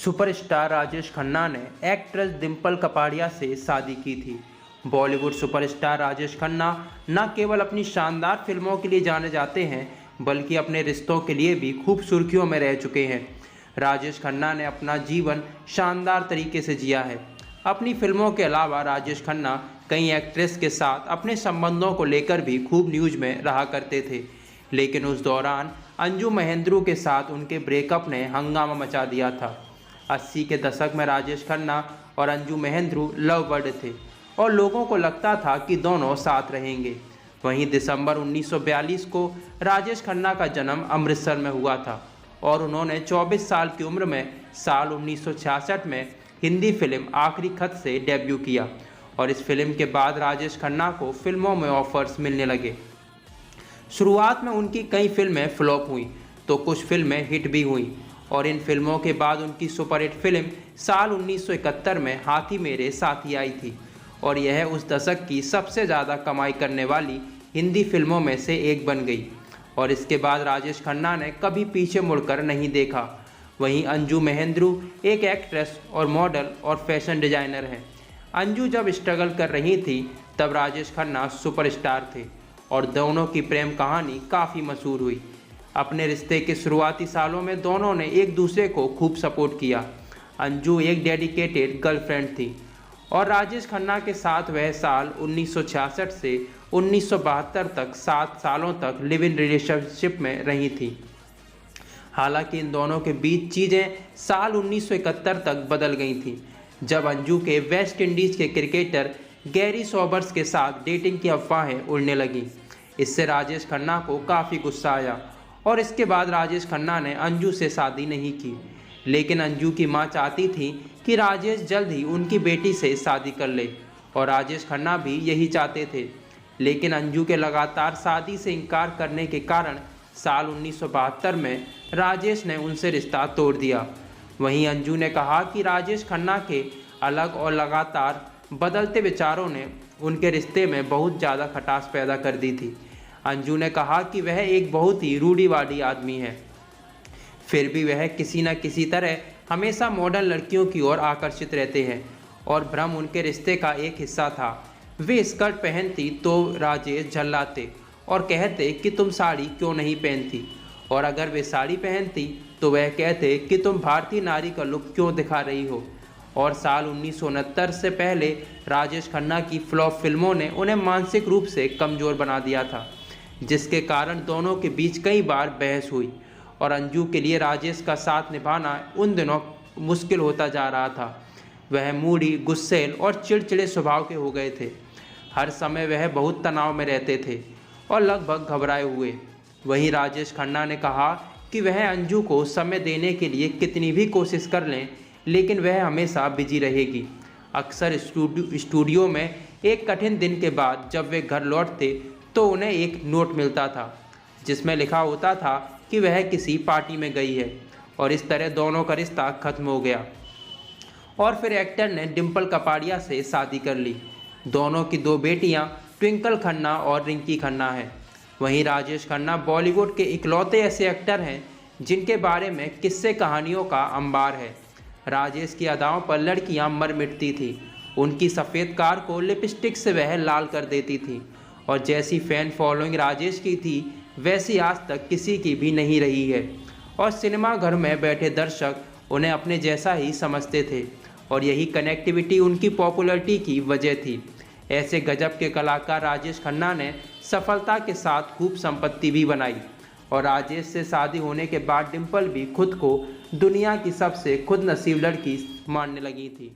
Superstar Rajesh Khanna ने actress Dimple Kapadia से शादी की थी। बॉलीवुड सुपरस्टार राजेश खन्ना न केवल अपनी शानदार फिल्मों के लिए जाने जाते हैं, बल्कि अपने रिश्तों के लिए भी खूब सुर्खियों में रह चुके हैं। राजेश खन्ना ने अपना जीवन शानदार तरीके से जिया है। अपनी फिल्मों के अलावा राजेश खन्ना कई एक्ट्रेस के साथ अपने संबंधों को लेकर भी खूब न्यूज में रहा करते थे, लेकिन उस दौरान अंजू महेंद्रू के साथ उनके ब्रेकअप ने हंगामा मचा दिया था। 80 के दशक में राजेश खन्ना और अंजू महेंद्रू लव बर्ड थे और लोगों को लगता था कि दोनों साथ रहेंगे। वहीं दिसंबर 1942 को राजेश खन्ना का जन्म अमृतसर में हुआ था और उन्होंने 24 साल की उम्र में साल 1966 में हिंदी फिल्म आखिरी खत से डेब्यू किया और इस फिल्म के बाद राजेश खन्ना को फिल्मों में ऑफर्स मिलने लगे। शुरुआत में उनकी कई फिल्में फ्लॉप हुई तो कुछ फिल्में हिट भी हुई और इन फिल्मों के बाद उनकी सुपरहिट फिल्म साल 1971 में हाथी मेरे साथी आई थी और यह उस दशक की सबसे ज़्यादा कमाई करने वाली हिंदी फिल्मों में से एक बन गई और इसके बाद राजेश खन्ना ने कभी पीछे मुड़कर नहीं देखा। वहीं अंजू महेंद्रू एक एक्ट्रेस और मॉडल और फैशन डिजाइनर हैं। अंजू जब स्ट्रगल कर रही थी तब राजेश खन्ना सुपरस्टार थे और दोनों की प्रेम कहानी काफ़ी मशहूर हुई। अपने रिश्ते के शुरुआती सालों में दोनों ने एक दूसरे को खूब सपोर्ट किया। अंजू एक डेडिकेटेड गर्लफ्रेंड थी और राजेश खन्ना के साथ वह साल 1966 से 1972 तक 7 सालों तक लिव इन रिलेशनशिप में रही थी। हालांकि इन दोनों के बीच चीज़ें साल 1971 तक बदल गई थीं, जब अंजू के वेस्ट इंडीज़ के क्रिकेटर गैरी सॉबर्स के साथ डेटिंग की अफवाहें उड़ने लगीं। इससे राजेश खन्ना को काफ़ी गुस्सा आया और इसके बाद राजेश खन्ना ने अंजू से शादी नहीं की, लेकिन अंजू की मां चाहती थी कि राजेश जल्द ही उनकी बेटी से शादी कर ले और राजेश खन्ना भी यही चाहते थे, लेकिन अंजू के लगातार शादी से इनकार करने के कारण साल 1972 में राजेश ने उनसे रिश्ता तोड़ दिया। वहीं अंजू ने कहा कि राजेश खन्ना के अलग और लगातार बदलते विचारों ने उनके रिश्ते में बहुत ज़्यादा खटास पैदा कर दी थी। अंजू ने कहा कि वह एक बहुत ही रूढ़िवादी आदमी है, फिर भी वह किसी न किसी तरह हमेशा मॉडर्न लड़कियों की ओर आकर्षित रहते हैं और भ्रम उनके रिश्ते का एक हिस्सा था। वे स्कर्ट पहनती तो राजेश झल्लाते और कहते कि तुम साड़ी क्यों नहीं पहनती, और अगर वे साड़ी पहनती तो वह कहते कि तुम भारतीय नारी का लुक क्यों दिखा रही हो। और साल 1969 से पहले राजेश खन्ना की फ्लॉप फिल्मों ने उन्हें मानसिक रूप से कमज़ोर बना दिया था, जिसके कारण दोनों के बीच कई बार बहस हुई और अंजू के लिए राजेश का साथ निभाना उन दिनों मुश्किल होता जा रहा था। वह मूडी, गुस्सैल और चिड़चिड़े स्वभाव के हो गए थे। हर समय वह बहुत तनाव में रहते थे और लगभग घबराए हुए। वहीं राजेश खन्ना ने कहा कि वह अंजू को समय देने के लिए कितनी भी कोशिश कर लें, लेकिन वह हमेशा बिजी रहेगी। अक्सर स्टूडियो में एक कठिन दिन के बाद जब वे घर लौटते तो उन्हें एक नोट मिलता था जिसमें लिखा होता था कि वह किसी पार्टी में गई है और इस तरह दोनों का रिश्ता खत्म हो गया और फिर एक्टर ने डिंपल कपाड़िया से शादी कर ली। दोनों की 2 बेटियां ट्विंकल खन्ना और रिंकी खन्ना हैं। वहीं राजेश खन्ना बॉलीवुड के इकलौते ऐसे एक्टर हैं जिनके बारे में किस्से कहानियों का अंबार है। राजेश की अदाओं पर लड़कियां मर मिटती थी। उनकी सफ़ेद कार को लिपस्टिक से वह लाल कर देती थी और जैसी फैन फॉलोइंग राजेश की थी वैसी आज तक किसी की भी नहीं रही है और सिनेमा घर में बैठे दर्शक उन्हें अपने जैसा ही समझते थे और यही कनेक्टिविटी उनकी पॉपुलैरिटी की वजह थी। ऐसे गजब के कलाकार राजेश खन्ना ने सफलता के साथ खूब संपत्ति भी बनाई और राजेश से शादी होने के बाद डिंपल भी खुद को दुनिया की सबसे खुदनसीब लड़की मानने लगी थी।